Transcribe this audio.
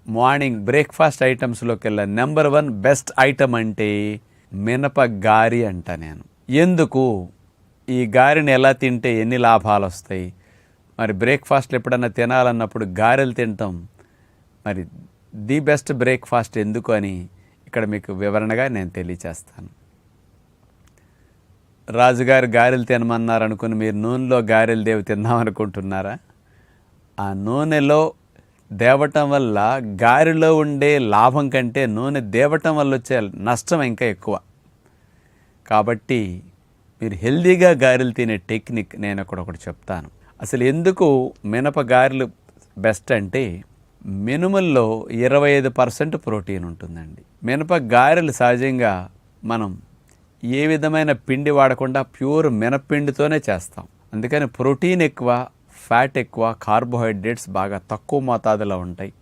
Morning breakfast ఐటమ్స్లోకి వెళ్ళా number 1 best item అంటే మినప గారి అంట నేను. ఎందుకు ఈ గారెని ఎలా తింటే ఎన్ని లాభాలు వస్తాయి, మరి బ్రేక్ఫాస్ట్లు ఎప్పుడన్నా తినాలన్నప్పుడు గారెలు తింటాం, మరి ది బెస్ట్ బ్రేక్ఫాస్ట్ ఎందుకు అని ఇక్కడ మీకు వివరణగా నేను తెలియచేస్తాను. రాజుగారు గారెలు తినమన్నారు అనుకుని మీరు నూనెలో గారెలు దేవి తిందామనుకుంటున్నారా? ఆ నూనెలో దేవటం వల్ల గారెలో ఉండే లాభం కంటే నూనె దేవటం వల్ల వచ్చే నష్టం ఇంకా ఎక్కువ. కాబట్టి మీరు హెల్దీగా గారెలు తినే టెక్నిక్ నేను ఒకటి చెప్తాను. అసలు ఎందుకు మినప గారెలు బెస్ట్ అంటే మినుముల్లో 25% ప్రోటీన్ ఉంటుందండి. మినప గారెలు సహజంగా మనం ఏ విధమైన పిండి వాడకుండా ప్యూర్ మినపిండితోనే చేస్తాం. అందుకని ప్రోటీన్ ఎక్కువ, ఫ్యాట్ ఎక్కువ, కార్బోహైడ్రేట్స్ బాగా తక్కువ మోతాదులో ఉంటాయి.